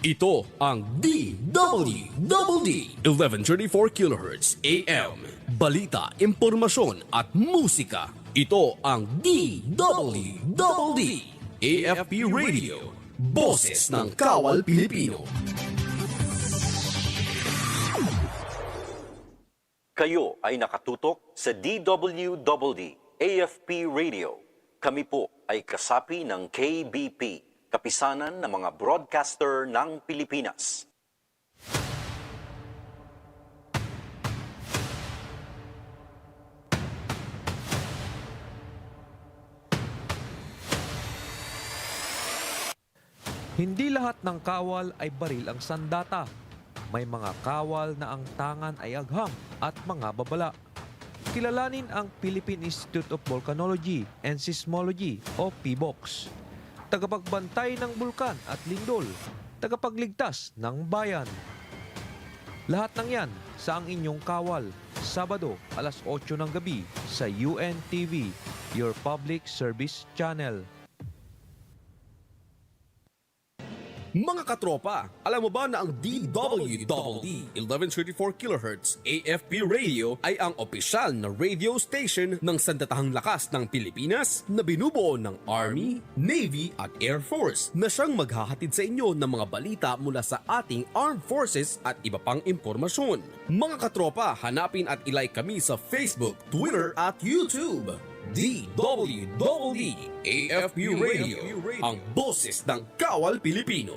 Ito ang DWDD 1134 kHz AM. Balita, impormasyon at musika. Ito ang DWDD AFP Radio. Boses ng Kawal Pilipino. Kayo ay nakatutok sa DWDD AFP Radio. Kami po ay kasapi ng KBP, Kapisanan ng mga Broadcaster ng Pilipinas. Hindi lahat ng kawal ay baril ang sandata. May mga kawal na ang tangan ay agham at mga babala. Kilalanin ang Philippine Institute of Volcanology and Seismology o PBOX. Tagapagbantay ng bulkan at lindol, tagapagligtas ng bayan. Lahat ng yan sa ang inyong kawal, Sabado, alas 8 ng gabi sa UNTV, your public service channel. Mga katropa, alam mo ba na ang DWDD 1134 kHz AFP Radio ay ang opisyal na radio station ng sandatahang lakas ng Pilipinas na binubuo ng Army, Navy at Air Force na siyang maghahatid sa inyo ng mga balita mula sa ating Armed Forces at iba pang impormasyon. Mga katropa, hanapin at ilike kami sa Facebook, Twitter at YouTube. DWDD AFP Radio, ang boses ng Kawal Pilipino.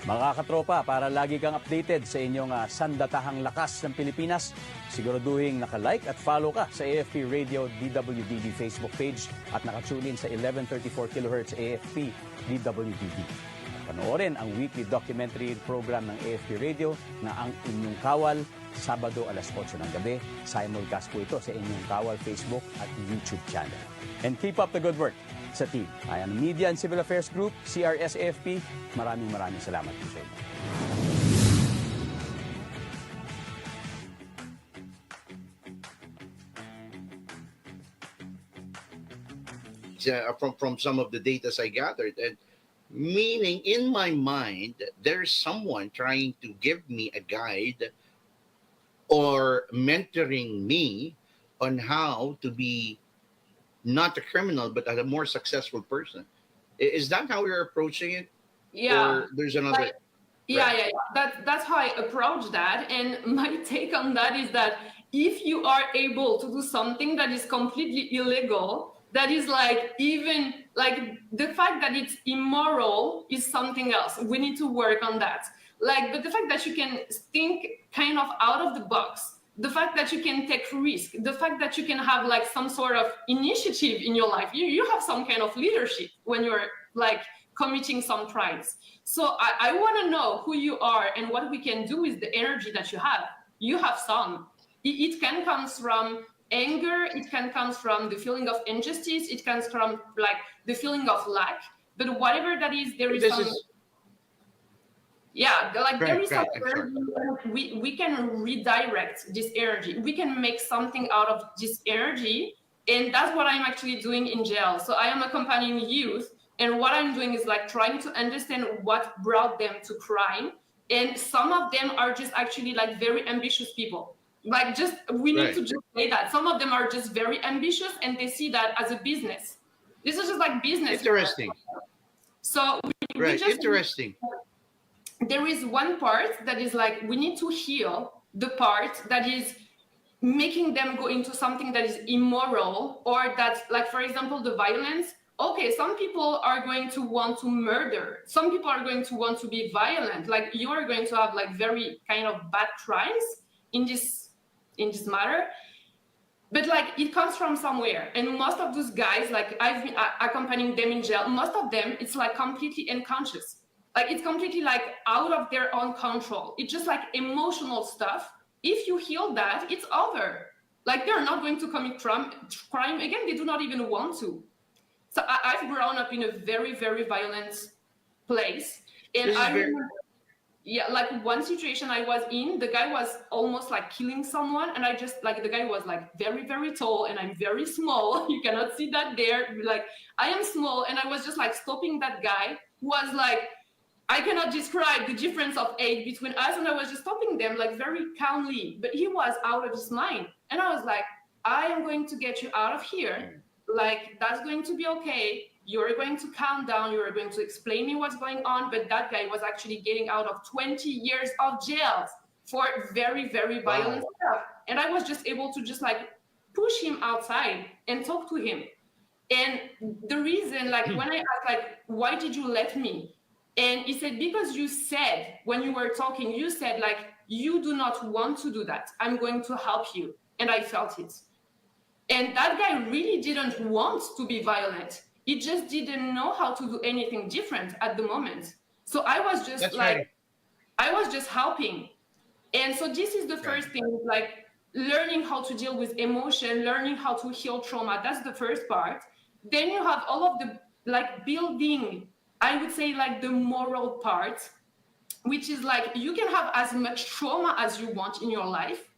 Mga katropa, para lagi kang updated sa inyong sandatahang lakas ng Pilipinas, siguraduhin naka-like at follow ka sa AFP Radio DWDD Facebook page at nakatune in sa 1134 kHz AFP DWDD. Panoorin ang weekly documentary program ng AFP Radio na Ang Inyong Kawal, Sabado alas 8 ng gabi. Simulcast po ito sa Inyong Kawal Facebook at YouTube channel. And keep up the good work sa team. Ayan, Media and Civil Affairs Group, CRS-AFP, maraming salamat po sa inyo. From some of the data I gathered, and meaning in my mind there's someone trying to give me a guide or mentoring me on how to be not a criminal but a more successful person. Is that how you're approaching it? Yeah. Or there's another. Yeah. That's how I approach that. And my take on that is that if you are able to do something that is completely illegal, that is like, even like the fact that it's immoral is something else. We need to work on that. Like, but the fact that you can think kind of out of the box, the fact that you can take risk, the fact that you can have like some sort of initiative in your life, you have some kind of leadership when you're like committing some crimes. So I want to know who you are and what we can do with the energy that you have. You have some. It can come from anger, it can come from the feeling of injustice, it comes from like the feeling of lack, but whatever that is, there is some. Yeah, like there is somewhere we can redirect this energy. We can make something out of this energy, and that's what I'm actually doing in jail. So I am accompanying youth, and what I'm doing is like trying to understand what brought them to crime, and some of them are just actually like very ambitious people. Like we need to just say that some of them are just very ambitious, and they see that as a business. This is just like business. Interesting. So interesting. There is one part that is like, we need to heal the part that is making them go into something that is immoral, or that's like, for example, the violence. Okay, some people are going to want to murder. Some people are going to want to be violent. Like, you are going to have like very kind of bad crimes in this matter. But like, it comes from somewhere. And most of those guys, like I've been accompanying them in jail, most of them, it's like completely unconscious. Like, it's completely like out of their own control. It's just like emotional stuff. If you heal that, it's over. Like, they're not going to commit crime again. They do not even want to. So I've grown up in a very, very violent place. And yeah, like one situation I was in, the guy was almost like killing someone, and I just like, the guy was like very, very tall, and I'm very small. You cannot see that there. Like, I am small, and I was just like stopping that guy who was like, I cannot describe the difference of age between us, and I was just stopping them like very calmly, but he was out of his mind, and I was like, I am going to get you out of here. Like, that's going to be okay. You're going to calm down. You're going to explain me what's going on. But that guy was actually getting out of 20 years of jail for very, very violent stuff. And I was just able to just like push him outside and talk to him. And the reason, like, when I asked, like, why did you let me? And he said, because you said, when you were talking, you said, like, you do not want to do that. I'm going to help you. And I felt it. And that guy really didn't want to be violent. He just didn't know how to do anything different at the moment. So I was just That's like, right. I was just helping. And so this is the first thing, like learning how to deal with emotion, learning how to heal trauma. That's the first part. Then you have all of the like building, I would say like the moral part, which is like you can have as much trauma as you want in your life.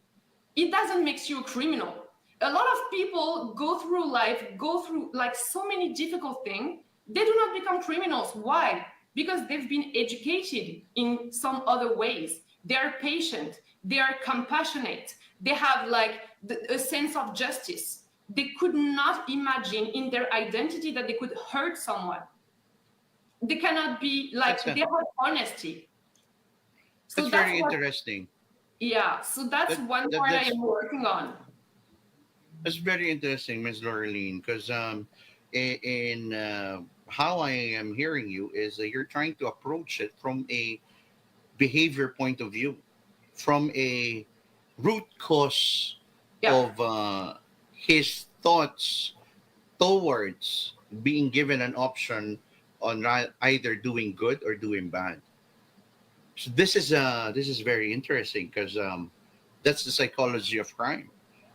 It doesn't make you a criminal. A lot of people go through life, go through like so many difficult things. They do not become criminals. Why? Because they've been educated in some other ways. They're patient. They are compassionate. They have like a sense of justice. They could not imagine in their identity that they could hurt someone. They cannot be like, they have honesty. So That's very interesting. Yeah, so that's one part I am working on. That's very interesting, Ms. Laureline, because in how I am hearing you is that you're trying to approach it from a behavior point of view, from a root cause of his thoughts towards being given an option on either doing good or doing bad. So this is very interesting because that's the psychology of crime.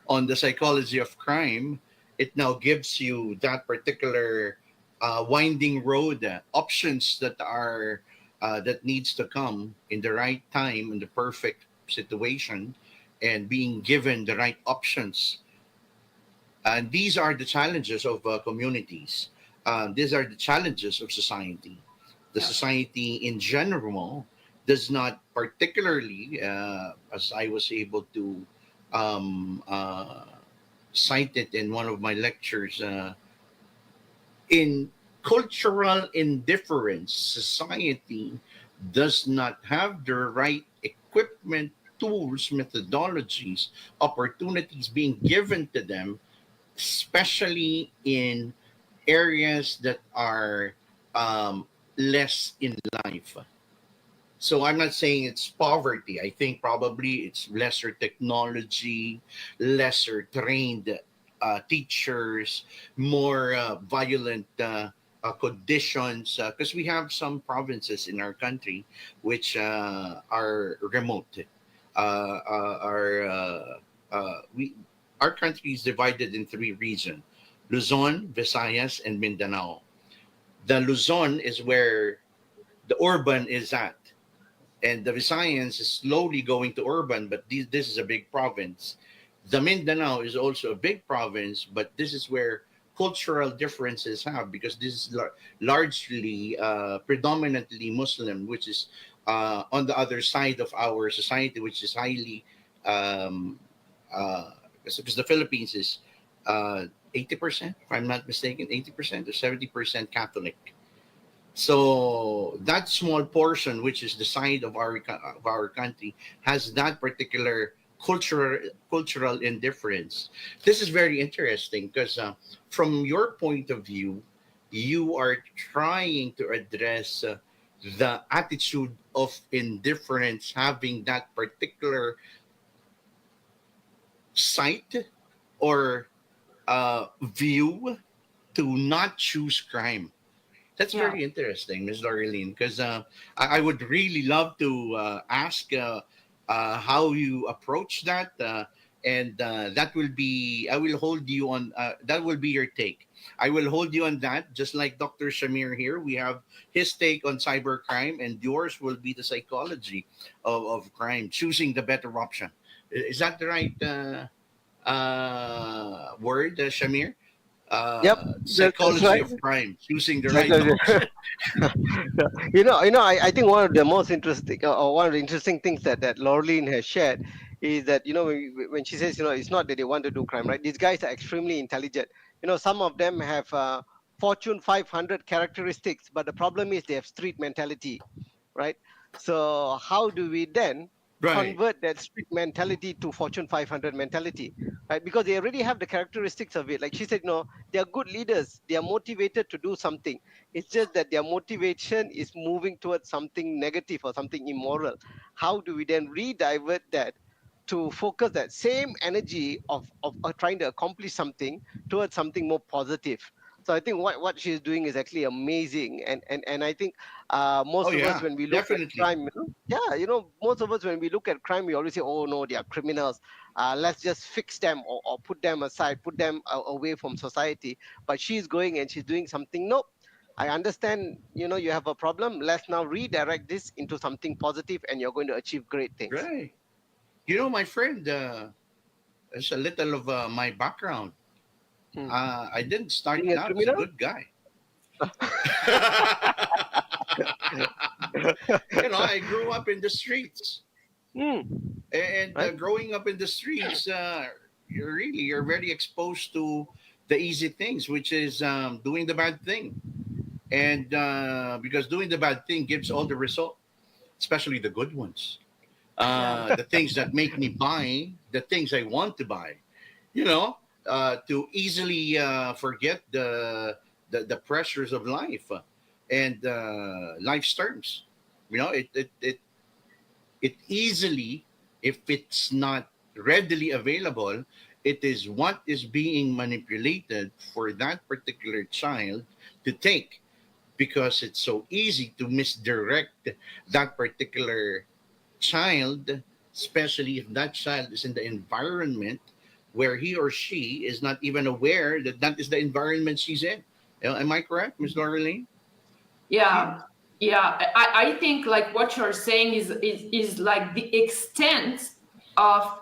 On the psychology of crime, it now gives you that particular winding road options that are that needs to come in the right time in the perfect situation, and being given the right options. And these are the challenges of communities. These are the challenges of society. The society in general does not particularly, as I was able to cite it in one of my lectures, in cultural indifference, society does not have the right equipment, tools, methodologies, opportunities being given to them, especially in areas that are less in life. So I'm not saying it's poverty. I think probably it's lesser technology, lesser trained teachers, more violent conditions. Because we have some provinces in our country which are remote. We our country is divided in three regions: Luzon, Visayas, and Mindanao. The Luzon is where the urban is at, and the Visayas is slowly going to urban, but this is a big province. The Mindanao is also a big province, but this is where cultural differences have, because this is largely, predominantly Muslim, which is on the other side of our society, which is highly, um, because the Philippines is 80%, if I'm not mistaken, 80% or 70% Catholic. So that small portion, which is the side of our country, has that particular cultural indifference. This is very interesting because from your point of view, you are trying to address the attitude of indifference, having that particular sight or view to not choose crime. That's very interesting, Ms. Laureline, because I would really love to ask how you approach that, and that will be, I will hold you on, that will be your take. I will hold you on that. Just like Dr. Shamir here, we have his take on cybercrime, and yours will be the psychology of crime, choosing the better option. Is that the right word, Shamir? Yep, that's Psychology right. of crime, choosing the right Exactly. option. I think one of the most interesting, or one of the interesting things that Laureline has shared is that, when she says, it's not that they want to do crime, right? These guys are extremely intelligent. Some of them have Fortune 500 characteristics, but the problem is they have street mentality, right? So how do we then Right. convert that street mentality to Fortune 500 mentality, right? Because they already have the characteristics of it. Like she said, they are good leaders. They are motivated to do something. It's just that their motivation is moving towards something negative or something immoral. How do we then re-divert that to focus that same energy of trying to accomplish something towards something more positive? So I think what she's doing is actually amazing, and I think Oh most of us, yeah, when we look at definitely. crime, most of us, when we look at crime, we always say, oh no, they are criminals. Let's just fix them, or put them aside, put them away from society. But she's going and she's doing something. Nope. I understand, you have a problem. Let's now redirect this into something positive, and you're going to achieve great things. Right. My friend, it's a little of my background. Hmm. I didn't start Being a out as a criminal? good guy. I grew up in the streets, Hmm. and Right? growing up in the streets, you're very exposed to the easy things, which is doing the bad thing, and because doing the bad thing gives all the result, especially the good ones. Yeah. The things that make me buy the things I want to buy. To easily forget the pressures of life and life's terms. It easily, if it's not readily available, it is what is being manipulated for that particular child to take, because it's so easy to misdirect that particular child, especially if that child is in the environment where he or she is not even aware that that is the environment she's in. Am I correct, Ms. Laureline? Yeah, yeah. I think like what you're saying is like the extent of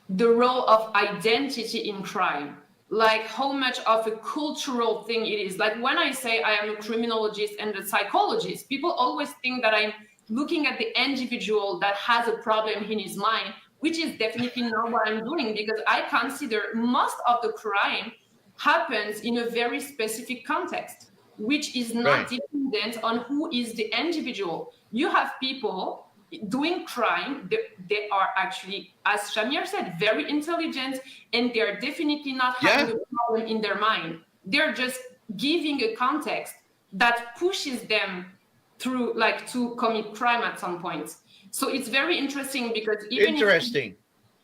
the role of identity in crime, like how much of a cultural thing it is. Like when I say I am a criminologist and a psychologist, people always think that I'm looking at the individual that has a problem in his mind, which is definitely not what I'm doing, because I consider most of the crime happens in a very specific context, which is not Right. dependent on who is the individual. You have people doing crime, they are actually, as Shamir said, very intelligent, and they're definitely not having Yeah. a problem in their mind. They're just giving a context that pushes them through, like, to commit crime at some point. So it's very interesting, because even if, Interesting.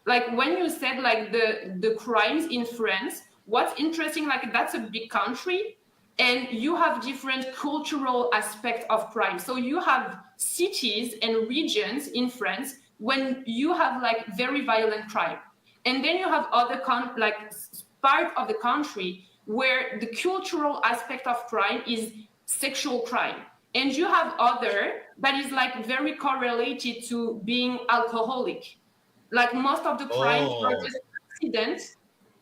like when you said like the crimes in France, what's interesting, like that's a big country, and you have different cultural aspects of crime. So you have cities and regions in France when you have like very violent crime, and then you have other part of the country where the cultural aspect of crime is sexual crime, and you have other that is like very correlated to being alcoholic. Like most of the crimes are Oh. just accidents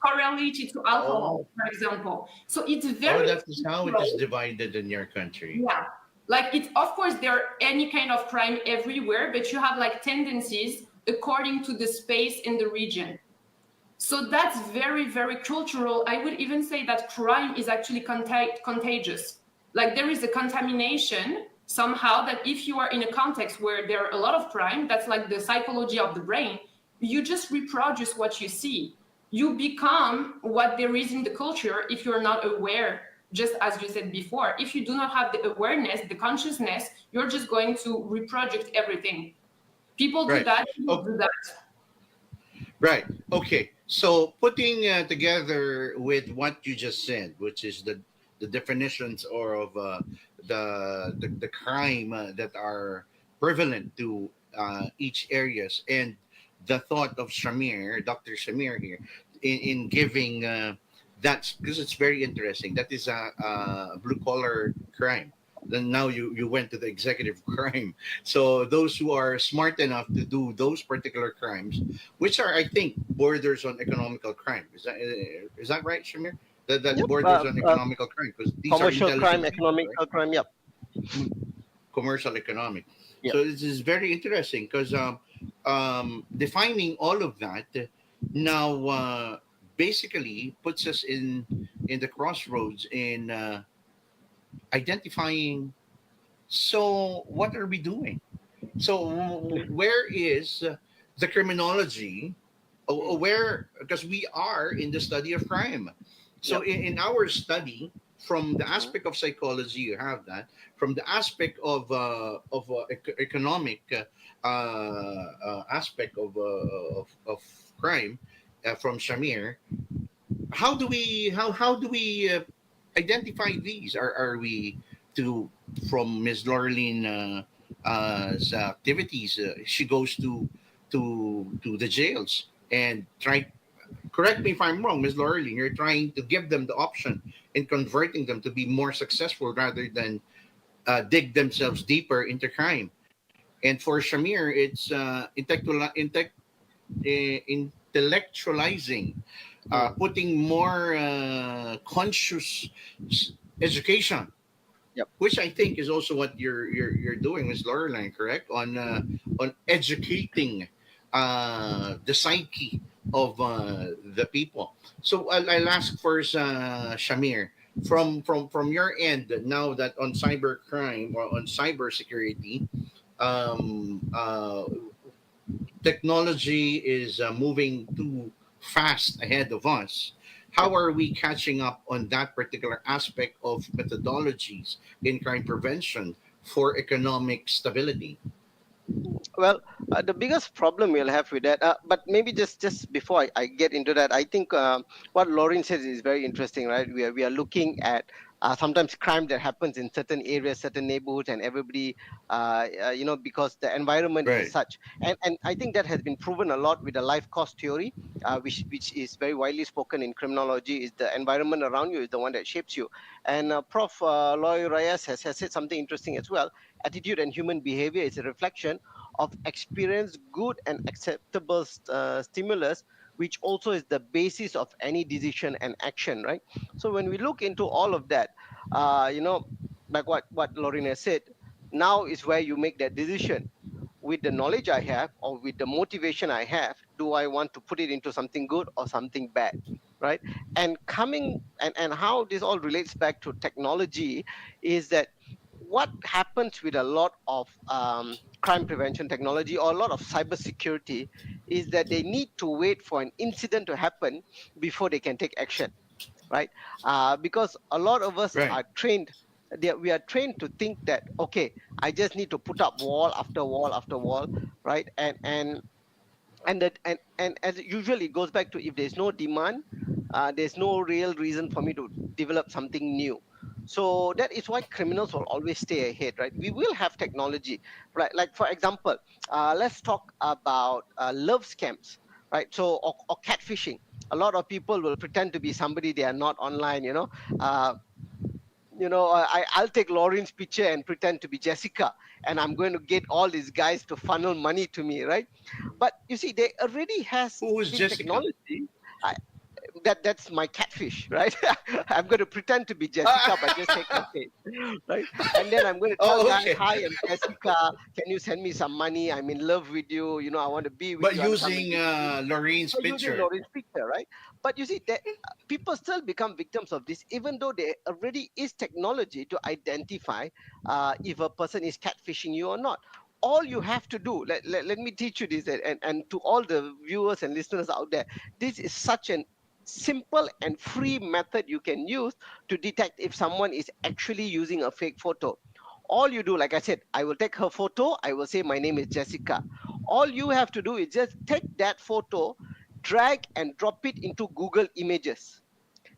correlated to Oh. alcohol, for example. So it's Oh, very that is how it is divided in your country. yeah. Like it's, of course there are any kind of crime everywhere, but you have like tendencies according to the space in the region. So that's very, very cultural. I would even say that crime is actually contagious. Like there is a contamination somehow, that if you are in a context where there are a lot of crime, that's like the psychology of the brain, you just reproduce what you see. You become what there is in the culture if you're not aware, just as you said before. If you do not have the awareness, the consciousness, you're just going to reproduce everything. People do Right. that, people Oh, do that. right. Okay. So putting together with what you just said, which is the definitions or of the crime that are prevalent to each areas, and the thought of Shamir, Dr. Shamir here, in giving That's because it's very interesting. That is a blue collar crime. Then now you went to the executive crime. So those who are smart enough to do those particular crimes, which are I think borders on economical crime. Is that right, Shamir? That Yep. borders on economical crime because these are Commercial crime, intelligent people, right? economical crime. Yep. Commercial economic. Yep. So this is very interesting because defining all of that now basically puts us in the crossroads in identifying. So what are we doing? So where is the criminology? Where because we are in the study of crime. So Yep. in our study, from the aspect of psychology, you have that. From the aspect of economic aspect of crime, from Shamir, how do we identify these? Are we to from Ms. Laureline activities? She goes to the jails and try. Correct me if I'm wrong, Ms. Laureline. You're trying to give them the option in converting them to be more successful rather than dig themselves deeper into crime. And for Shamir, it's intellectualizing, putting more conscious education, Yep. which I think is also what you're doing, Ms. Laureline, correct? On educating the psyche of the people. So I'll ask first, Shamir, from your end, now that on cyber crime or on cyber security, um, uh, technology is moving too fast ahead of us. How are we catching up on that particular aspect of methodologies in crime prevention for economic stability? Well, the biggest problem we'll have with that, but maybe just before I get into that, I think what Lauren says is very interesting, right? We are looking at sometimes crime that happens in certain areas, certain neighborhoods, and everybody, because the environment is Right. such, and I think that has been proven a lot with the life cost theory, which is very widely spoken in criminology. Is the environment around you is the one that shapes you, and Prof. Loy Reyes has said something interesting as well. Attitude and human behavior is a reflection of experience, good and acceptable stimulus, which also is the basis of any decision and action, right? So when we look into all of that, like what Lorena said, now is where you make that decision. With the knowledge I have or with the motivation I have, do I want to put it into something good or something bad, right? And how this all relates back to technology is that what happens with a lot of crime prevention technology or a lot of cybersecurity is that they need to wait for an incident to happen before they can take action, right? Because a lot of us Right. are trained. We are trained to think that okay, I just need to put up wall after wall after wall, right? And as usually it goes back to if there's no demand, there's no real reason for me to develop something new. So that is why criminals will always stay ahead, right? We will have technology, right? Like for example, let's talk about love scams, right? So or catfishing. A lot of people will pretend to be somebody they are not online, uh, I'll take Lauren's picture and pretend to be Jessica, and I'm going to get all these guys to funnel money to me, right? But you see, there already has Who is been Jessica? technology. I, that's my catfish, right? I'm going to pretend to be Jessica, but just take her face, right? And then I'm going to tell Oh, guys, okay. "Hi, I'm Jessica. Can you send me some money? I'm in love with you. I want to be with But you. I'm coming using with you." Lorraine's So using picture. Lauren's picture, right? But you see, that people still become victims of this, even though there already is technology to identify if a person is catfishing you or not. All you have to do, let me teach you this, and to all the viewers and listeners out there, this is such an simple and free method you can use to detect if someone is actually using a fake photo. All you do, like I said, I will take her photo, I will say my name is Jessica. All you have to do is just take that photo, drag and drop it into Google Images.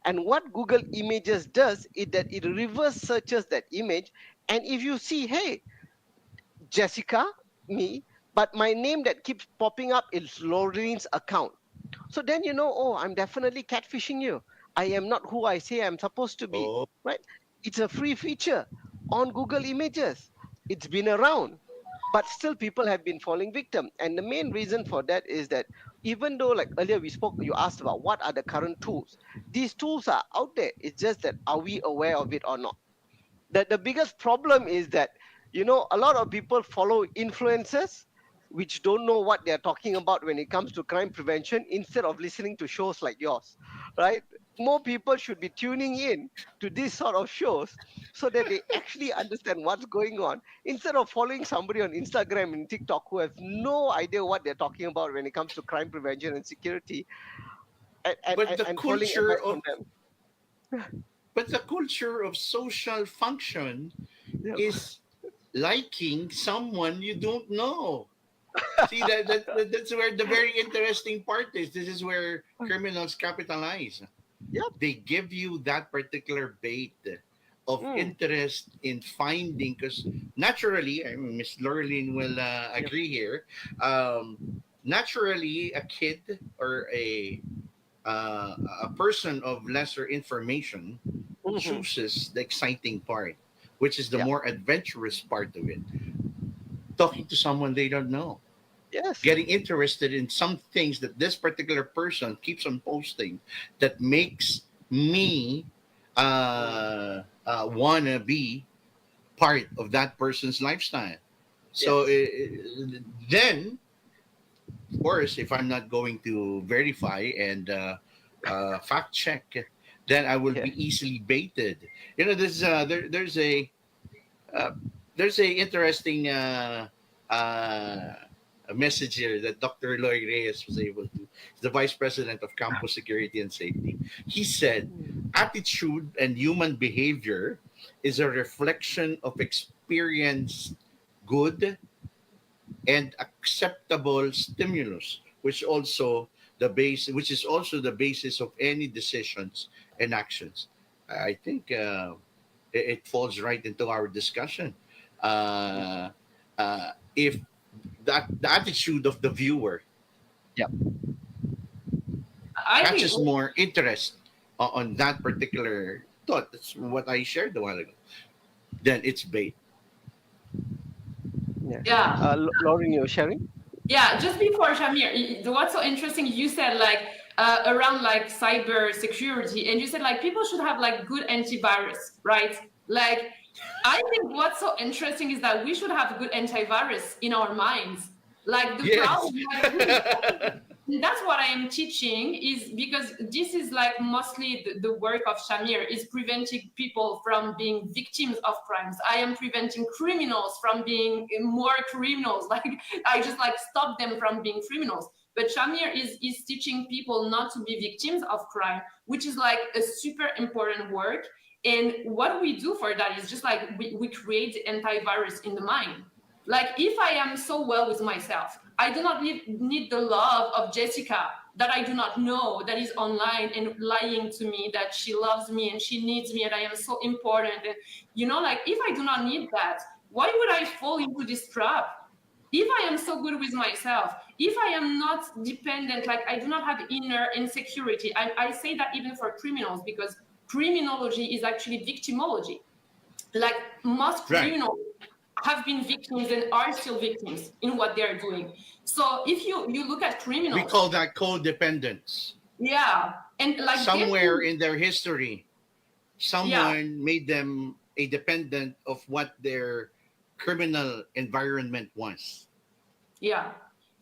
And what Google Images does is that it reverse searches that image. And if you see, hey, Jessica, me, but my name that keeps popping up is Laurene's account. So then oh, I'm definitely catfishing you. I am not who I say I'm supposed to be, Oh. right? It's a free feature on Google Images. It's been around, but still people have been falling victim. And the main reason for that is that even though, like earlier we spoke, you asked about what are the current tools. These tools are out there. It's just that are we aware of it or not? The biggest problem is that, a lot of people follow influencers which don't know what they're talking about when it comes to crime prevention, instead of listening to shows like yours, right? More people should be tuning in to these sort of shows so that they actually understand what's going on, instead of following somebody on Instagram and TikTok who have no idea what they're talking about when it comes to crime prevention and security, and, and, But and the and following culture advice of from them. but the culture of social function Yeah. is liking someone you don't know. See that's where the very interesting part is. This is where criminals capitalize. Yep. They give you that particular bait of interest in finding, because naturally, I mean, Miss Lorlene will agree here. Naturally, a kid or a person of lesser information Mhm. chooses the exciting part, which is the Yeah. more adventurous part of it. Talking to someone they don't know, Yes. getting interested in some things that this particular person keeps on posting that makes me wanna be part of that person's lifestyle. So Yes. then, of course, if I'm not going to verify and fact check, then I will Yeah. be easily baited. Uh, there's a interesting a message here that Dr. Loy Reyes was able to. He's the Vice President of Campus Security and Safety. He said, attitude and human behavior is a reflection of experienced good and acceptable stimulus, which is also the basis of any decisions and actions. I think it falls right into our discussion. Uh, if that the attitude of the viewer Yep. I think catches more interest on that particular thought, that's what I shared a while ago, then it's bait. Yeah. yeah. Lauren, you're sharing? Yeah, just before Shamir, what's so interesting, you said like around like cyber security, and you said like people should have like good antivirus, right? Like, I think what's so interesting is that we should have good antivirus in our minds. Like the Yes. problem, that's what I am teaching, is because this is like mostly the work of Shamir, is preventing people from being victims of crimes. I am preventing criminals from being more criminals. Like, I just like stop them from being criminals. But Shamir is teaching people not to be victims of crime, which is like a super important work. And what we do for that is just like we create antivirus in the mind. Like, if I am so well with myself, I do not need the love of Jessica that I do not know, that is online and lying to me that she loves me and she needs me and I am so important. And, like, if I do not need that, why would I fall into this trap? If I am so good with myself, if I am not dependent, like I do not have inner insecurity, I say that even for criminals, because criminology is actually victimology. Like, most Right. criminals have been victims and are still victims in what they're doing. So if you look at criminals, We call that codependence. yeah, and like Somewhere in their history, someone made them a dependent of what their criminal environment was. yeah,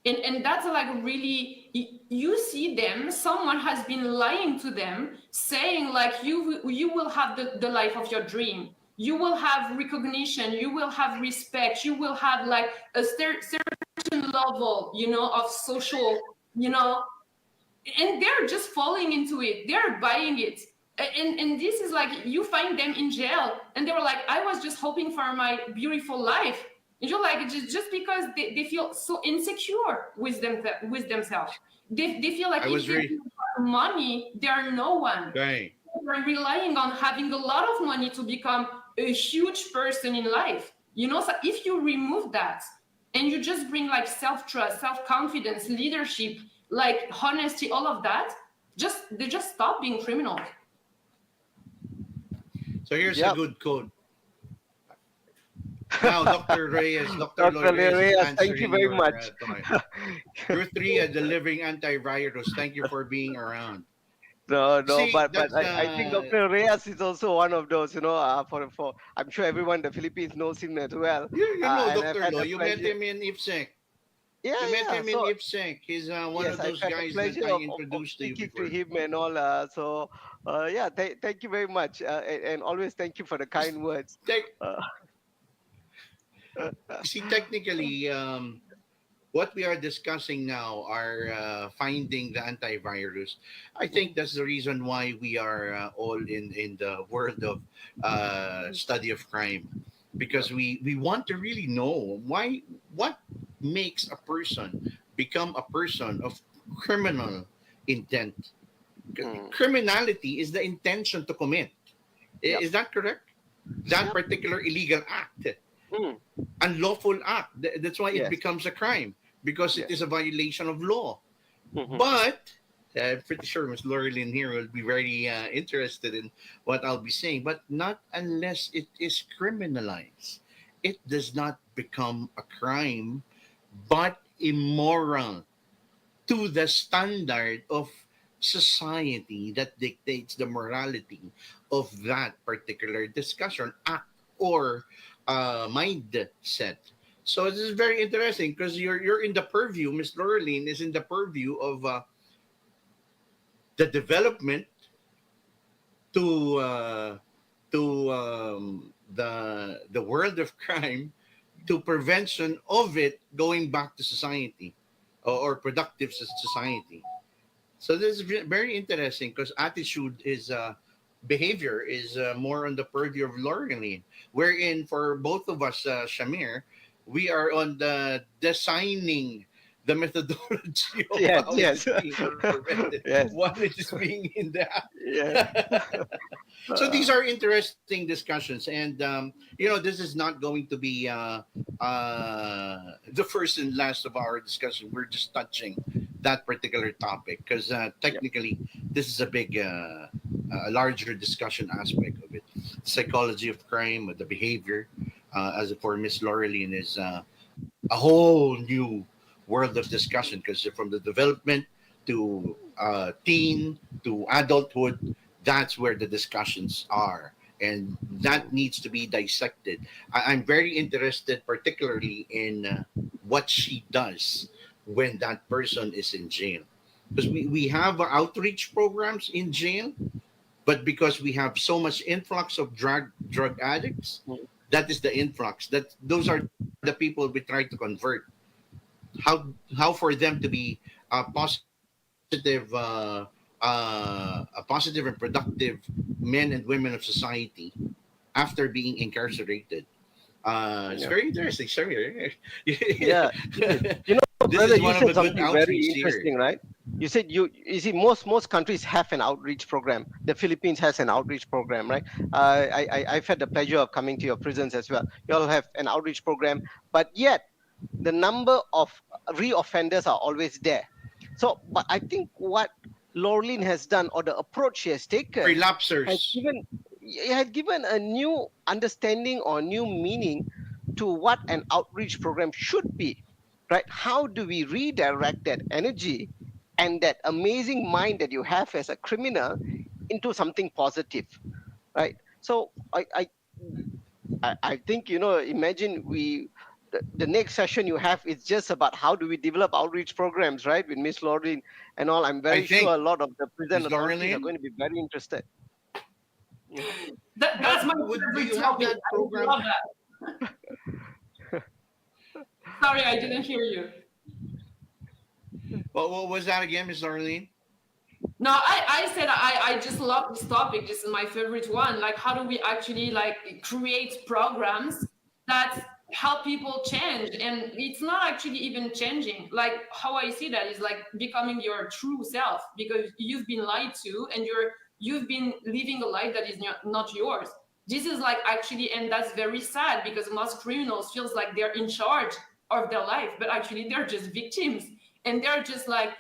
and that's like really, you see them, someone has been lying to them, saying like you will have the life of your dream, you will have recognition, you will have respect, you will have like a certain level, of social, and they're just falling into it, they're buying it. And this is like, you find them in jail and they were like, I was just hoping for my beautiful life. And you're like, just because they feel so insecure with themselves, they feel like I if was they really don't have money, they are no one. right. They're relying on having a lot of money to become a huge person in life. So if you remove that and you just bring like self-trust, self-confidence, leadership, like honesty, all of that, they just stop being criminals. So here's a Yep. good quote. Now, Dr. Reyes, Dr. Dr. Lloyd Reyes is Reyes, answering thank you very your much. comment. You three are delivering antivirus. Thank you for being around. No, See, but that's I think Dr. Reyes is also one of those, for I'm sure everyone in the Philippines knows him as well. you know And I've Dr. had Lo. the You met pleasure. him in IPSEC. Yeah, You met yeah. him in So IPSEC. He's one yes, of I've those had the guys that pleasure I of introduced to you speaking to before. him and all. Yeah, thank you very much, and always thank you for the kind words. Tec- Uh, See, technically, what we are discussing now are finding the antivirus. I think that's the reason why we are all in the world of study of crime, because we want to really know what makes a person become a person of criminal intent. Mm. Criminality is the intention to commit. Yep. Is that correct? That Yep. particular illegal act, Mm. unlawful act. That's why it Yes. becomes a crime, because it Yes. is a violation of law. Mhm. But I'm pretty sure Ms. Laurelyn here will be very interested in what I'll be saying. But not unless it is criminalized. It does not become a crime, but immoral to the standard of society that dictates the morality of that particular discussion, act, or mindset. So this is very interesting because you're in the purview. Miss Laurelyn is in the purview of the development to the world of crime, to prevention of it going back to society, or productive society. So this is very interesting because attitude is behavior is more on the purview of Laurelyn, wherein for both of us, Shamir, we are on the designing the methodology of Yes, how it yes. is being prevented, Yes. what it is being in the Yes. so these are interesting discussions, and this is not going to be the first and last of our discussion. We're just touching that particular topic because technically this is a big a larger discussion aspect of it. Psychology of crime, the behavior, as for Miss Laurelyn, is a whole new world of discussion, because from the development to teen to adulthood, that's where the discussions are, and that needs to be dissected. I'm very interested particularly in what she does when that person is in jail, because we have outreach programs in jail, but because we have so much influx of drug addicts, that is the influx, that those are the people we try to convert. How for them to be positive a positive and productive men and women of society after being incarcerated. It's Yeah. very interesting. Sorry. Yeah. You know, This brother, is you one of said the good something very outreach interesting, here. right? You said you see most countries have an outreach program. The Philippines has an outreach program, right? I've had the pleasure of coming to your prisons as well. You all have an outreach program, but yet the number of reoffenders are always there. So, but I think what Laurelyn has done, or the approach she has taken, has Relapsers. given a new understanding or new meaning to what an outreach program should be, right? How do we redirect that energy and that amazing mind that you have as a criminal into something positive, right? So I think, imagine the next session you have is just about how do we develop outreach programs, right, with Miss Laurelyn and all. I'm I very think, sure a lot of the prison Ms. authorities are Laurelyn, going to be very interested. That's my do you favorite have topic. that I program? love that. Sorry, I didn't hear you. What was that again, Ms. Laurelyn? No, I said I just love this topic. This is my favorite one. Like, how do we actually create programs that help people change? And it's not actually even changing. Like, how I see that is like becoming your true self, because you've been lied to and you've been living a life that is not yours. This is like actually, and that's very sad, because most criminals feels like they're in charge of their life, but actually they're just victims, and they're just like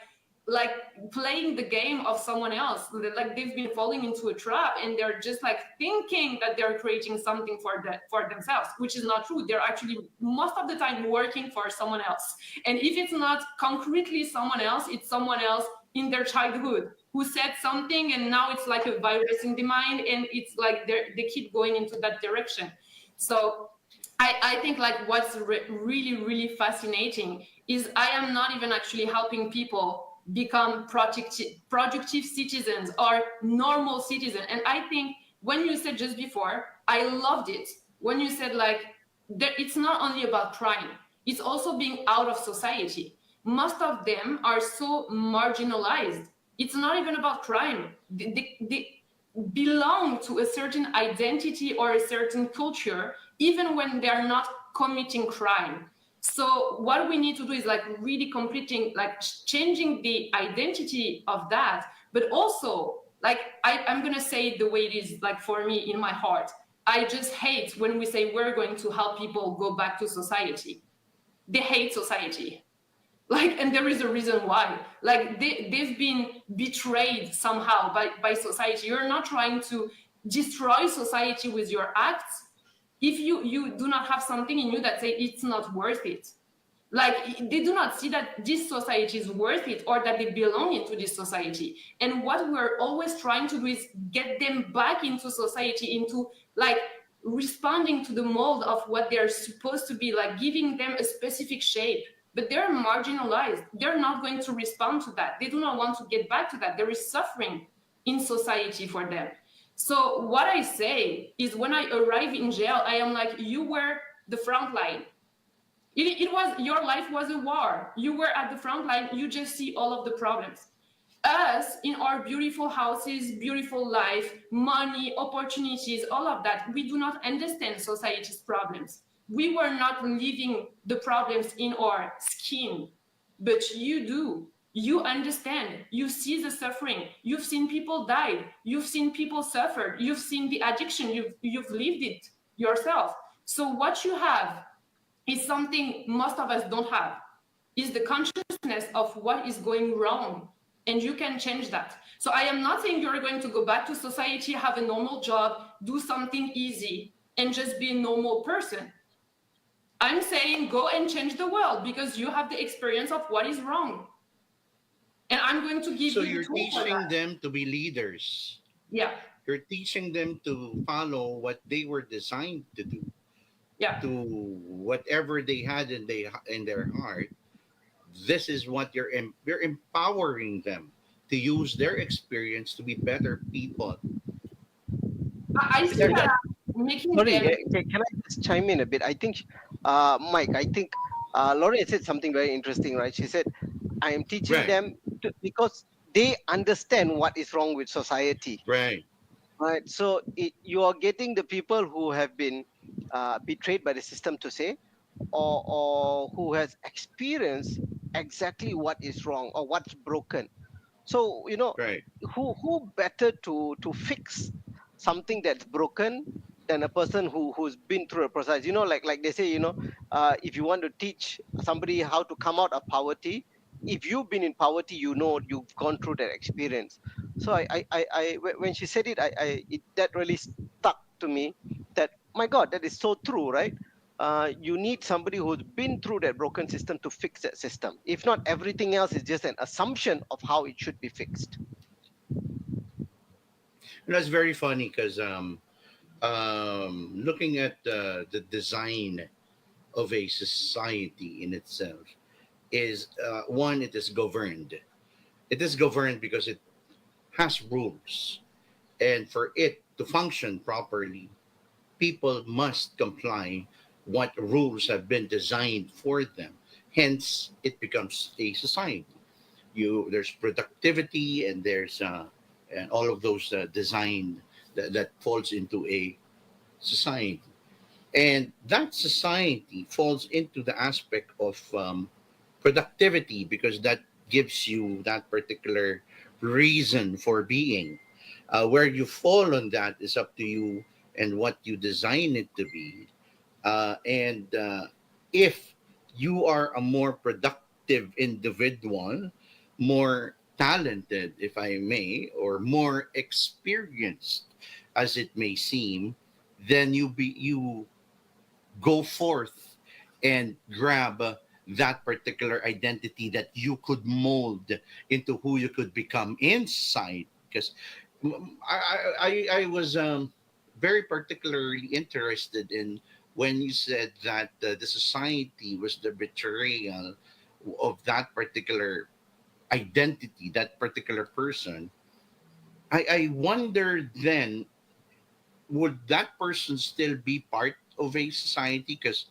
like playing the game of someone else. Like they've been falling into a trap, and they're just like thinking that they're creating something for themselves, which is not true. They're actually most of the time working for someone else. And if it's not concretely someone else, it's someone else in their childhood who said something, and now it's like a virus in the mind, and it's like they keep going into that direction. So I think like what's really, really fascinating is I am not even actually helping people become productive citizens or normal citizens. And I think when you said just before, I loved it. When you said like, it's not only about crime, it's also being out of society. Most of them are so marginalized. It's not even about crime. They belong to a certain identity or a certain culture, even when they're not committing crime. So what we need to do is like really completing, like changing the identity of that, but also like I'm gonna say it the way it is, like for me in my heart. I just hate when we say we're going to help people go back to society. They hate society. Like, and there is a reason why. Like they've been betrayed somehow by society. You're not trying to destroy society with your acts if you do not have something in you that say it's not worth it. Like they do not see that this society is worth it or that they belong into this society. And what we're always trying to do is get them back into society, into like responding to the mold of what they're supposed to be, like giving them a specific shape. But they're marginalized. They're not going to respond to that. They do not want to get back to that. There is suffering in society for them. So what I say is when I arrive in jail, I am like, you were the front line. It was, your life was a war. You were at the front line. You just see all of the problems. Us in our beautiful houses, beautiful life, money, opportunities, all of that, we do not understand society's problems. We were not living the problems in our skin, but you do. You understand. You see the suffering. You've seen people die. You've seen people suffer. You've seen the addiction. You've lived it yourself. So what you have is something most of us don't have, is the consciousness of what is going wrong. And you can change that. So I am not saying you're going to go back to society, have a normal job, do something easy, and just be a normal person. I'm saying go and change the world because you have the experience of what is wrong. And I'm going to give So you you're the tool for teaching that. them to be leaders. Yeah, You're teaching them to follow what they were designed to do, yeah. to whatever they had in their heart. This is what you're empowering them to use their experience to be better people. I see that I'm making Sorry, them. can I just chime in a bit? I think, Mike, I think Lauren said something very interesting, right? She said, I am teaching Right. them because they understand what is wrong with society, Right. right? So you are getting the people who have been betrayed by the system to say, or who has experienced exactly what is wrong or what's broken. So, Right. who better to fix something that's broken than a person who's been through a process? Like they say, if you want to teach somebody how to come out of poverty, if you've been in poverty, you've gone through that experience. So when she said it, that really stuck to me. That, my God, that is so true, right? You need somebody who's been through that broken system to fix that system. If not, everything else is just an assumption of how it should be fixed. And that's very funny because looking at the design of a society in itself is one, it is governed. It is governed because it has rules, and for it to function properly, people must comply what rules have been designed for them. Hence, it becomes a society. There's productivity, and there's and all of those design that falls into a society, and that society falls into the aspect of productivity because that gives you that particular reason for being. Where you fall on that is up to you and what you design it to be. And if you are a more productive individual, more talented, if I may, or more experienced as it may seem, then you go forth and grab that particular identity that you could mold into who you could become inside. Because I was very particularly interested in when you said that the society was the betrayal of that particular identity, that particular person. I wonder then, would that person still be part of a society? Because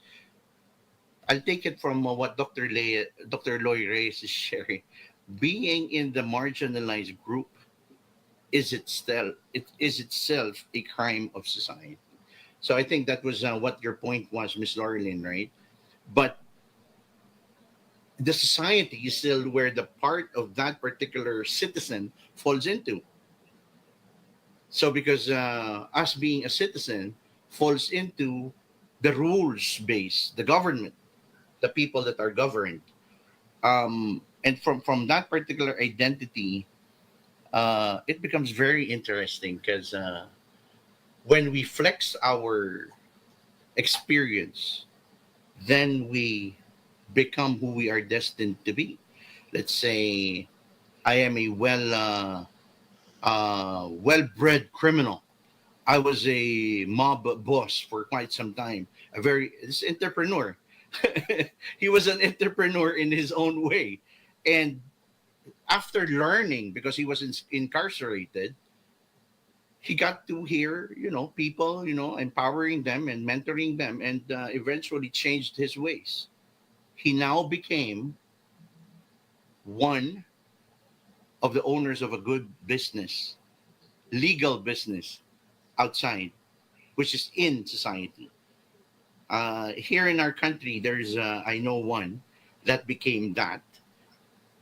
I'll take it from what Dr. Loy Reyes is sharing. Being in the marginalized group is itself a crime of society. So I think that was what your point was, Miss Laurelyn, right? But the society is still where the part of that particular citizen falls into. So because us being a citizen falls into the rules base, the government, the people that are governed, and from that particular identity, it becomes very interesting because when we flex our experience, then we become who we are destined to be. Let's say I am a well-bred criminal. I was a mob boss for quite some time. This entrepreneur. He was an entrepreneur in his own way, and after learning, because he was incarcerated, he got to hear, people, empowering them and mentoring them, and eventually changed his ways. He now became one of the owners of a good business, legal business outside, which is in society. Here in our country, there's, I know one that became that,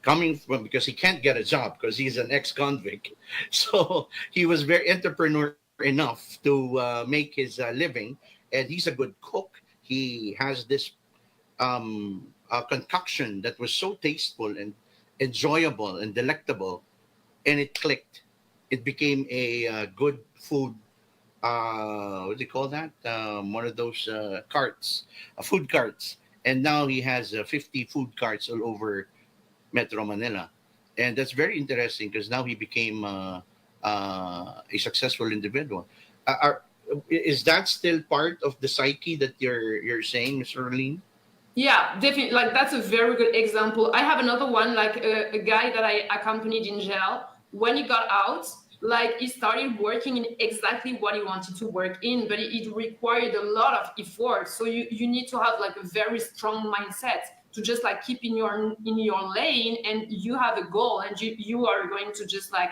coming from, because he can't get a job because he's an ex-convict. So he was very entrepreneur enough to make his living, and he's a good cook. He has this concoction that was so tasteful and enjoyable and delectable, and it clicked. It became a good food. What do you call that? One of those carts, food carts. And now he has 50 food carts all over Metro Manila, and that's very interesting because now he became a successful individual. Is that still part of the psyche that you're saying, Miss Erlene? Yeah, definitely. Like that's a very good example. I have another one, like a guy that I accompanied in jail. When he got out, like he started working in exactly what he wanted to work in, but it required a lot of effort. So you need to have like a very strong mindset to just like keep in your lane, and you have a goal, and you are going to just like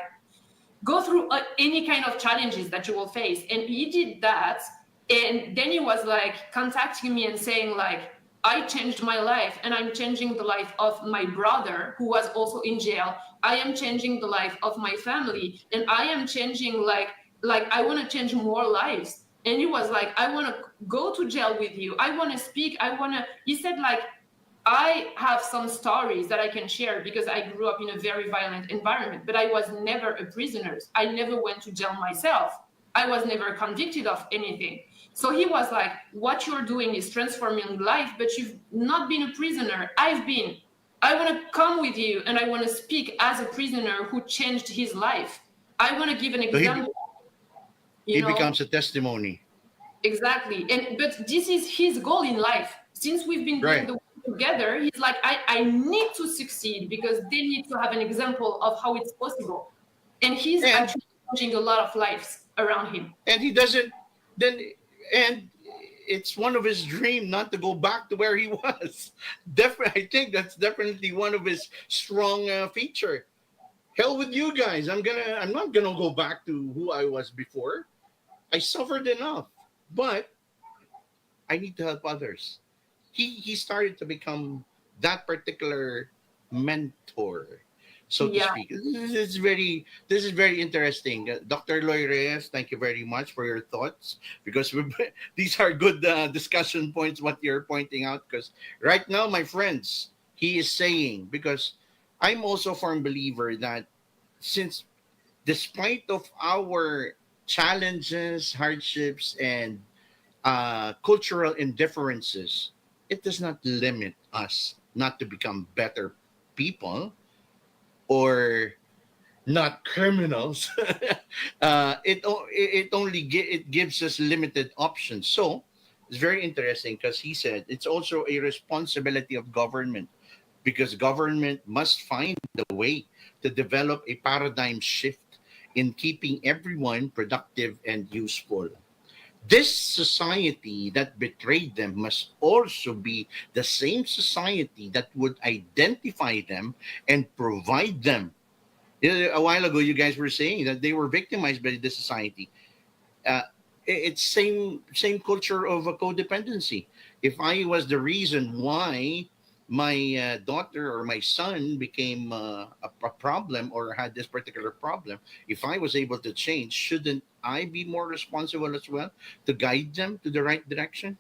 go through any kind of challenges that you will face. And he did that, and then he was like contacting me and saying like, I changed my life, and I'm changing the life of my brother who was also in jail. I am changing the life of my family, and I am changing like I want to change more lives. And he was like, I want to go to jail with you. I want to speak. He said like, I have some stories that I can share because I grew up in a very violent environment, but I was never a prisoner. I never went to jail myself. I was never convicted of anything. So he was like, what you're doing is transforming life, but you've not been a prisoner. I've been. I want to come with you, and I want to speak as a prisoner who changed his life. I want to give an example. He becomes a testimony. Exactly. But this is his goal in life. Since we've been doing the work together, he's like, I need to succeed because they need to have an example of how it's possible. And he's actually changing a lot of lives around him. And he doesn't and it's one of his dreams not to go back to where he was. Definitely, I think that's definitely one of his strong feature. Hell with you guys. I'm not gonna go back to who I was before. I suffered enough, but I need to help others. He started to become that particular mentor, so to speak. This is very interesting. Dr. Loy Reyes, thank you very much for your thoughts, because these are good discussion points, what you're pointing out. Because right now, my friends, he is saying, because I'm also a firm believer that since despite of our challenges, hardships, and cultural indifferences, it does not limit us not to become better people or not criminals. It only it gives us limited options. So it's very interesting because he said it's also a responsibility of government because government must find a way to develop a paradigm shift in keeping everyone productive and useful. This society that betrayed them must also be the same society that would identify them and provide them. A while ago, you guys were saying that they were victimized by the society. Uh, it's same culture of a codependency. If I was the reason why my daughter or my son became a problem or had this particular problem, if I was able to change, shouldn't I be more responsible as well to guide them to the right direction?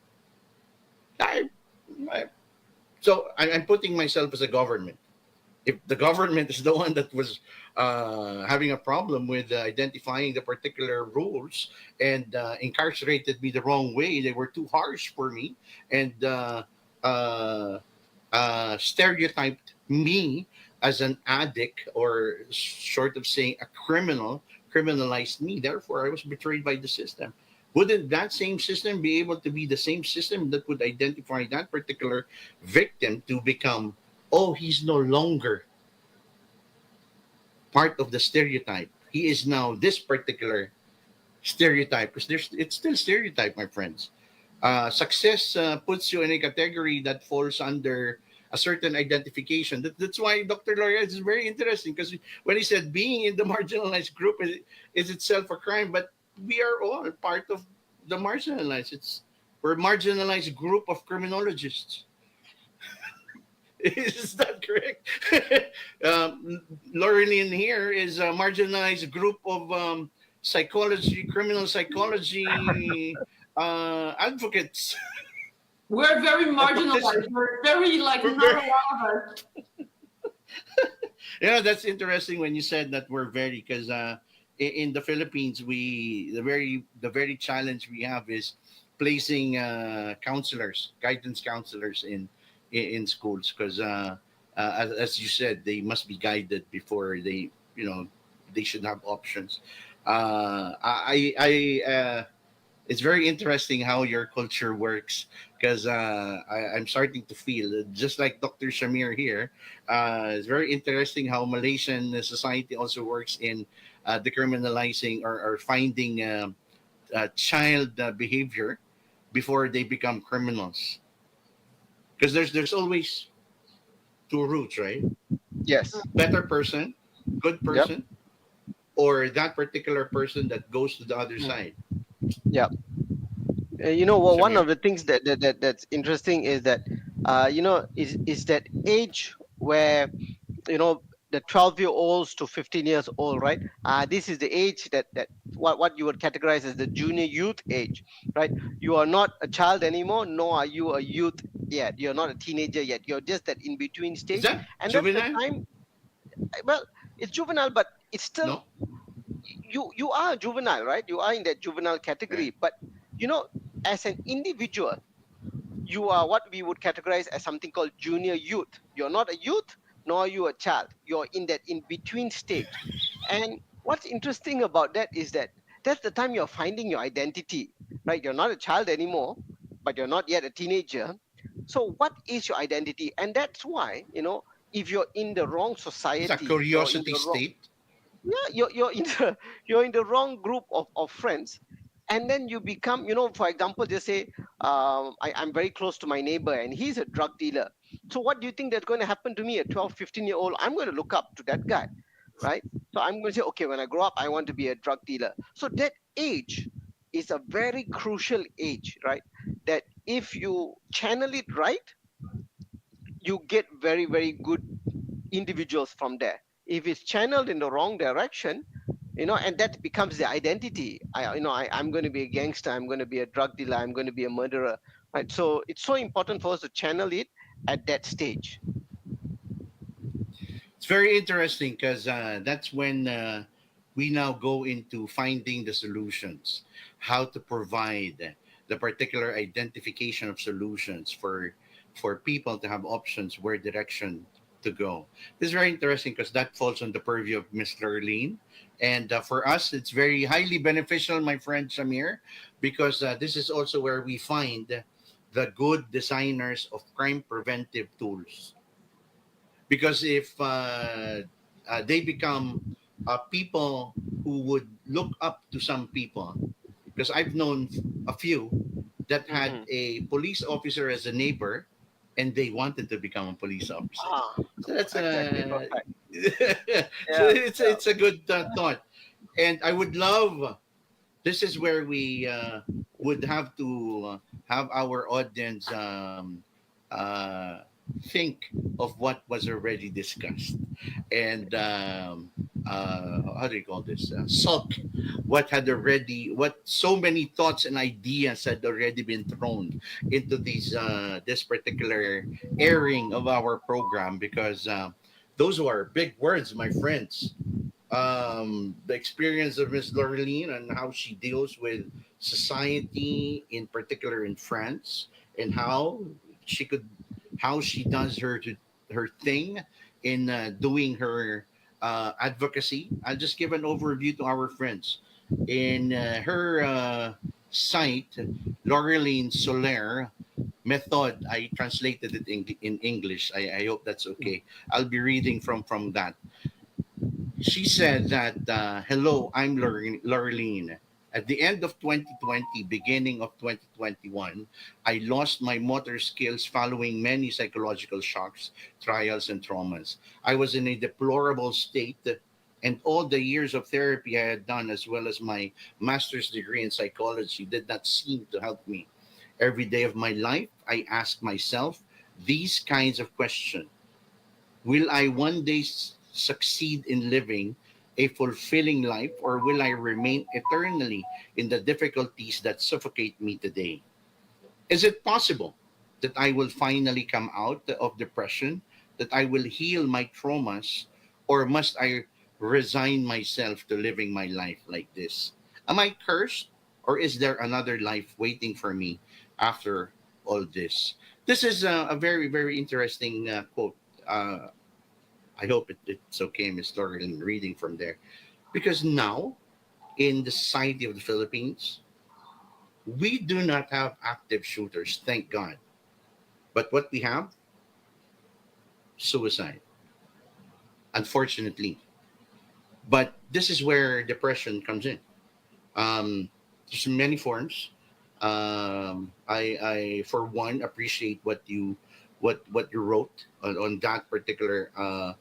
I, I, I'm putting myself as a government. If the government is the one that was having a problem with identifying the particular rules and incarcerated me the wrong way, they were too harsh for me and uh, stereotyped me as an addict or short of saying a criminal, criminalized me. Therefore, I was betrayed by the system. Wouldn't that same system be able to be the same system that would identify that particular victim to become, oh, he's no longer part of the stereotype. He is now this particular stereotype because it's still stereotype, my friends. Success puts you in a category that falls under a certain identification. That's why Dr. Loria is very interesting because when he said being in the marginalized group is itself a crime, but we are all part of the marginalized. We're a marginalized group of criminologists. Is that correct? Laureline here is a marginalized group of psychology, criminal psychology advocates. We're very marginalized. We're very like We're not very- a lot of us. Yeah, that's interesting when you said that we're very because in the Philippines the very challenge we have is placing counselors, guidance counselors in schools because as you said they must be guided before they should have options. I It's very interesting how your culture works because I'm starting to feel just like Dr. Shamir here. It's very interesting how Malaysian society also works in decriminalizing or finding child behavior before they become criminals. Because there's always two routes, right? Yes. Better person, good Yep. person, or that particular person that goes to the other side. Yep. One Shamir? of the things that's interesting is that is that age where the 12-year-olds to 15 years old, right? This is the age that what you would categorize as the junior youth age, right? You are not a child anymore, nor are you a youth yet. You're not a teenager yet. You're just that in between Is stage, that and that's the juvenile? time. Well, it's juvenile, but it's still No? you are a juvenile, right? You are in that juvenile Right. category, but you know, as an individual, you are what we would categorize as something called junior youth. You're not a youth, nor are you a child. You're in that in between stage. And what's interesting about that is that that's the time you're finding your identity, right? You're not a child anymore, but you're not yet a teenager. So what is your identity? And that's why, if you're in the wrong It's a society, you're in curiosity the wrong, state. yeah, you're in the you're in the wrong group of friends, and then you become, for example, just say, I'm very close to my neighbor and he's a drug dealer. So what do you think that's going to happen to me at 12, 15-year old? I'm going to look up to that guy, right? So I'm going to say, okay, when I grow up, I want to be a drug dealer. So that age is a very crucial age, right? That if you channel it right, you get very, very good individuals from there. If it's channeled in the wrong direction, and that becomes the identity. I'm going to be a gangster. I'm going to be a drug dealer. I'm going to be a murderer. Right. So it's so important for us to channel it at that stage. It's very interesting because that's when we now go into finding the solutions, how to provide the particular identification of solutions for people to have options where direction to go. This is very interesting because that falls on the purview of Miss Lurleen. And for us, it's very highly beneficial, my friend Shamir, because this is also where we find the good designers of crime preventive tools. Because if they become people who would look up to some people, because I've known a few that had Mhm. a police officer as a neighbor and they wanted to become a police officer. Ah, So that's exactly. Perfect. so Yeah. Yeah. it's a good thought, and I would love. This is where we would have to have our audience uh, think of what was already discussed, and how do you call this? Sulk what had already, what so many thoughts and ideas had already been thrown into this particular airing of our program, because those are big words, my friends. The experience of Miss Lorraine and how she deals with society, in particular in France, and she could, how she does her thing in doing her advocacy. I'll just give an overview to our friends. In her site, Laureline Soler method, I translated it in English. I hope that's okay. I'll be reading from that. She said that, hello, I'm Laureline. At the end of 2020, beginning of 2021, I lost my motor skills following many psychological shocks, trials, and traumas. I was in a deplorable state, and all the years of therapy I had done, as well as my master's degree in psychology, did not seem to help me. Every day of my life, I ask myself these kinds of questions. Will I one day succeed in living a fulfilling life, or will I remain eternally in the difficulties that suffocate me today? Is it possible that I will finally come out of depression, that I will heal my traumas, or must I resign myself to living my life like this? Am I cursed, or is there another life waiting for me after all this? This is a very, very interesting quote. I hope it's okay, Ms. Lauren, reading from there. Because now, in the society of the Philippines, we do not have active shooters, thank God. But what we have, suicide, unfortunately. But this is where depression comes in. There's many forms. I, for one, appreciate what you wrote on that particular. Uh,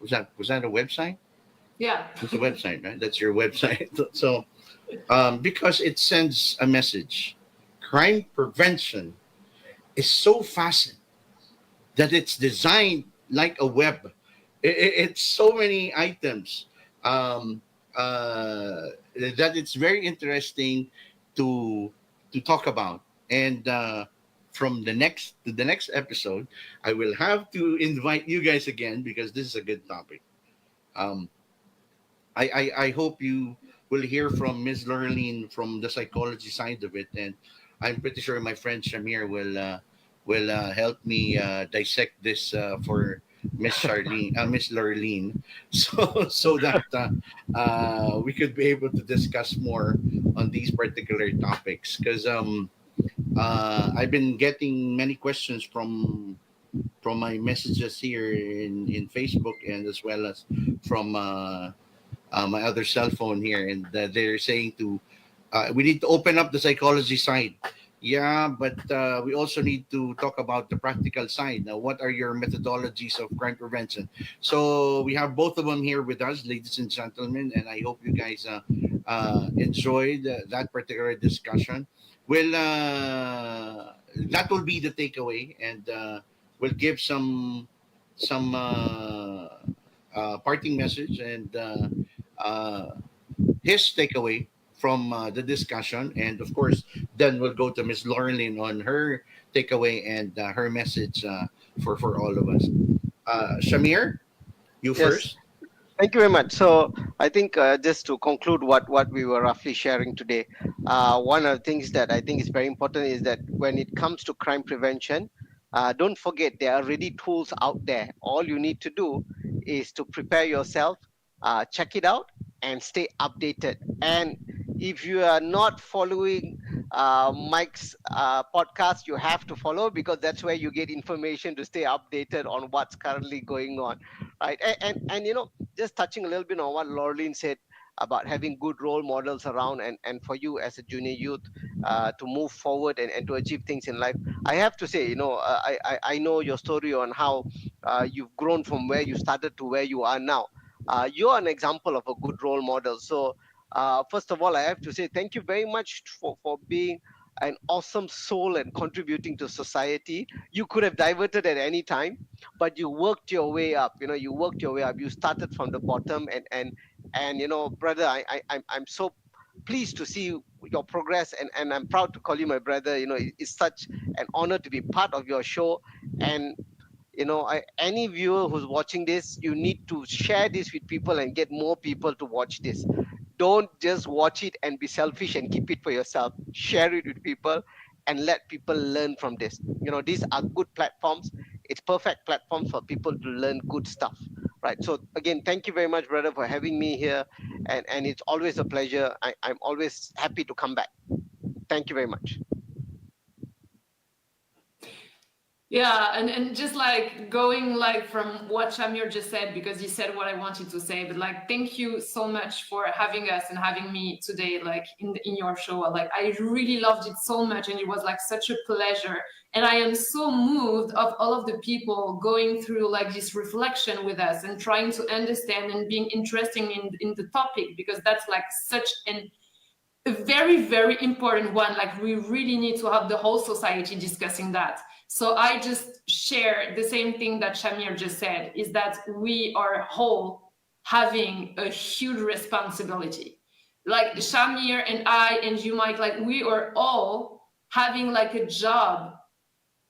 was that a website? Yeah. It's a website, right? That's your website. So, because it sends a message. Crime prevention is so fast that it's designed like a web. It's so many items, that it's very interesting to talk about. And from the next to the next episode, I will have to invite you guys again, because this is a good topic. Um, I hope you will hear from Ms. Lurleen from the psychology side of it, and I'm pretty sure my friend Shamir will help me dissect this for Miss Lurleen, so that we could be able to discuss more on these particular topics. Because I've been getting many questions from my messages here in Facebook, and as well as from my other cell phone here, and they're saying to we need to open up the psychology side. Yeah, but we also need to talk about the practical side. Now, what are your methodologies of crime prevention? So we have both of them here with us, ladies and gentlemen, and I hope you guys enjoyed that particular discussion. Well, that will be the takeaway, and we'll give some parting message, and his takeaway from the discussion. And of course, then we'll go to Miss Laureline on her takeaway and her message for all of us. Shamir, you Yes. first. Thank you very much. So I think just to conclude what we were roughly sharing today, one of the things that I think is very important is that when it comes to crime prevention, don't forget there are already tools out there. All you need to do is to prepare yourself, check it out, and stay updated. And if you are not following Mike's podcast, you have to follow, because that's where you get information to stay updated on what's currently going on, right? And just touching a little bit on what Laureline said about having good role models around, and for you as a junior youth to move forward and to achieve things in life. I have to say, I know your story on how you've grown from where you started to where you are now. You're an example of a good role model. So first of all, I have to say thank you very much for being an awesome soul and contributing to society. You could have diverted at any time, but you worked your way up. You worked your way up. You started from the bottom, and brother, I'm so pleased to see your progress, and I'm proud to call you my brother. It's such an honor to be part of your show. And any viewer who's watching this, you need to share this with people and get more people to watch this. Don't just watch it and be selfish and keep it for yourself. Share it with people and let people learn from this. These are good platforms. It's perfect platforms for people to learn good stuff, right? So again, thank you very much, brother, for having me here, and it's always a pleasure. I'm always happy to come back. Thank you very much. Yeah, and just like going like from what Shamir just said, because he said what I wanted to say, but like thank you so much for having us and having me today, like in your show. Like I really loved it so much, and it was like such a pleasure. And I am so moved of all of the people going through like this reflection with us and trying to understand and being interested in the topic, because that's like such a very, very important one. Like we really need to have the whole society discussing that. So I just share the same thing that Shamir just said, is that we are whole having a huge responsibility. Like Shamir and I and you, Mike, like we are all having like a job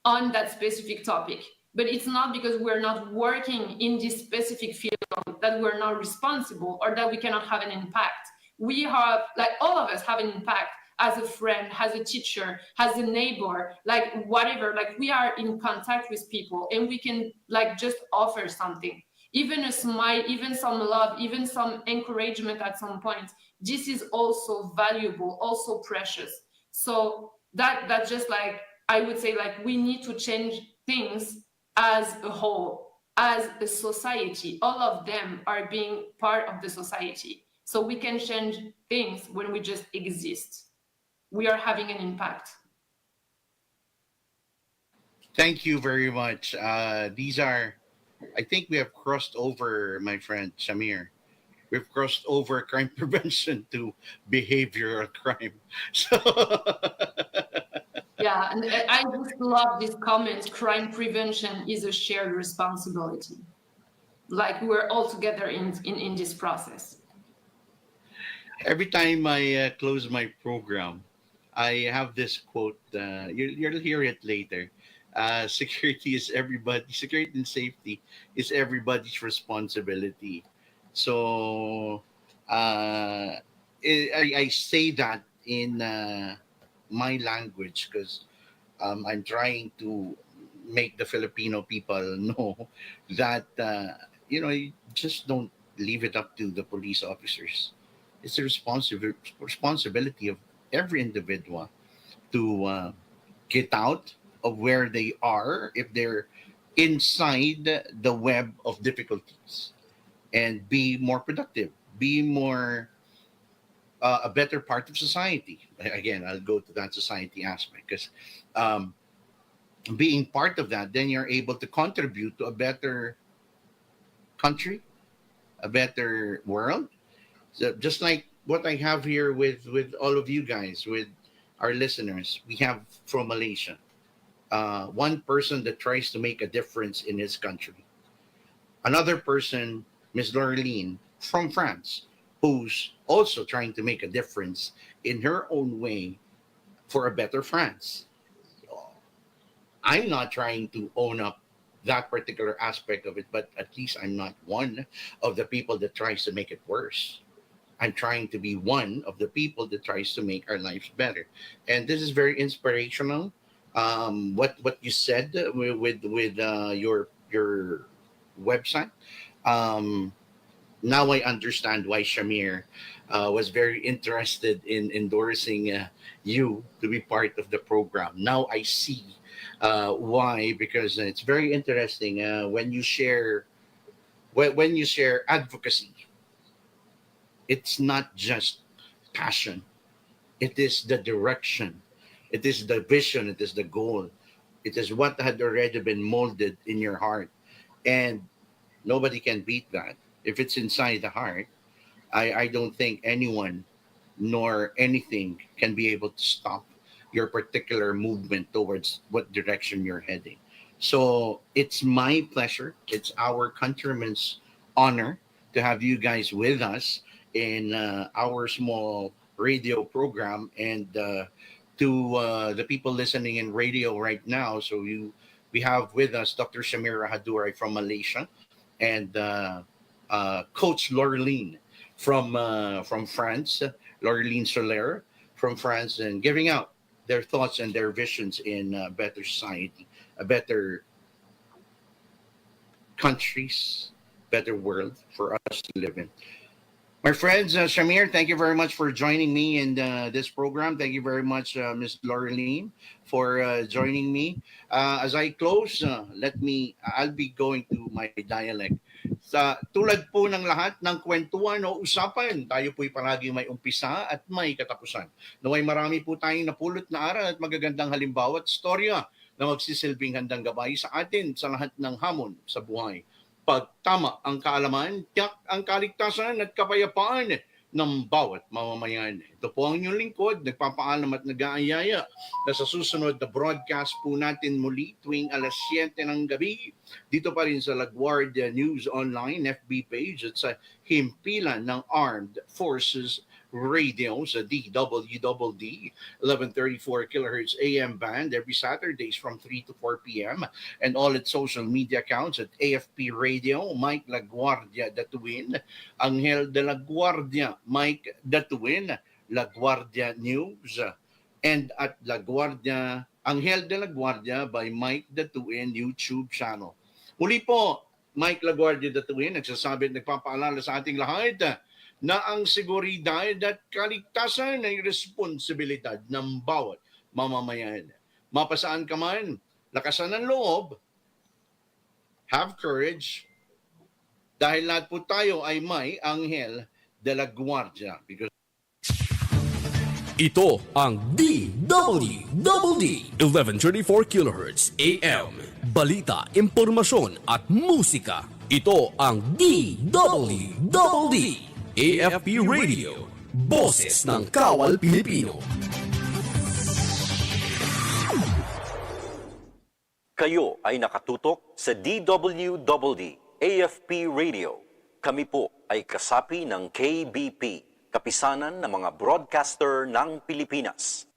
on that specific topic. But it's not because we're not working in this specific field that we're not responsible or that we cannot have an impact. We have, like all of us have an impact as a friend, as a teacher, as a neighbor, like whatever. Like we are in contact with people and we can like just offer something, even a smile, even some love, even some encouragement at some point. This is also valuable, also precious. So that's just like, I would say, like we need to change things as a whole, as a society. All of them are being part of the society. So we can change things when we just exist. We are having an impact. Thank you very much. I think we have crossed over, my friend Shamir. We've crossed over crime prevention to behavioral crime. So, Yeah, and I just love this comment, crime prevention is a shared responsibility. Like we're all together in this process. every time I close my program, I have this quote. You'll hear it later. Security and safety is everybody's responsibility. So I say that in my language because I'm trying to make the Filipino people know that you just don't leave it up to the police officers. It's the responsibility of every individual to get out of where they are if they're inside the web of difficulties and be more productive, be more a better part of society. Again, I'll go to that society aspect because um, being part of that, then you're able to contribute to a better country, a better world. So just like what I have here with all of you guys, with our listeners, we have from Malaysia, one person that tries to make a difference in his country, another person, Miss Laureline from France, who's also trying to make a difference in her own way for a better France. I'm not trying to own up that particular aspect of it, but at least I'm not one of the people that tries to make it worse. I'm trying to be one of the people that tries to make our lives better, and this is very inspirational. What you said with your website. Um, Now I understand why Shamir was very interested in endorsing you to be part of the program. Now I see why, because it's very interesting when you share when you share advocacy. It's not just passion; it is the direction, it is the vision, it is the goal, it is what had already been molded in your heart, and nobody can beat that. If it's inside the heart, I don't think anyone nor anything can be able to stop your particular movement towards what direction you're heading. So it's my pleasure. It's our countrymen's honor to have you guys with us in our small radio program, and to the people listening in radio right now. So we have with us Dr. Shamira Haduray from Malaysia, and Coach Laureline from France, Laureline Soler from France, and giving out their thoughts and their visions in a better society, a better countries, better world for us to live in. My friends, Shamir, thank you very much for joining me in this program. Thank you very much, Ms. Laureline, for joining me. As I close, I'll be going to my dialect. Sa tulad po ng lahat ng kwentuhan o usapan, tayo po'y palagi may umpisa at may katapusan. Naway marami po tayong napulot na aral at magagandang halimbawa at storya na magsisilbing handang gabay sa atin sa lahat ng hamon sa buhay. Pag tama ang kaalaman, tiyak ang kaligtasan at kapayapaan ng bawat mamamayan. Ito po ang inyong lingkod, nagpapaalam at nag-aayaya na sa susunod na broadcast po natin muli tuwing alas 7 ng gabi, dito pa rin sa LaGuardia News Online FB page at sa himpilan ng Armed Forces Radio sa DWDD 1134 kHz AM band every Saturdays from 3 to 4 p.m. and all its social media accounts at AFP Radio, Mike LaGuardia Datuin, Angel de la Guardia, Mike Datuin, LaGuardia News, and at LaGuardia, Angel de la Guardia by Mike Datuin YouTube channel. Muli po, Mike LaGuardia Datuin, nagsasabi at nagpapaalala sa ating lahat na ang seguridad at kaligtasan ay responsibilidad ng bawat mamamayan. Mapasaan ka man, lakasan ng loob, have courage, dahil lahat po tayo ay may Angel de la Guardia. Because Ito ang DWDD 1134 kHz AM. Balita, impormasyon at musika. Ito ang DWDD AFP Radio. Boses ng Kawal Pilipino. Kayo ay nakatutok sa DWDD AFP Radio. Kami po ay kasapi ng KBP, Kapisanan ng mga Broadcaster ng Pilipinas.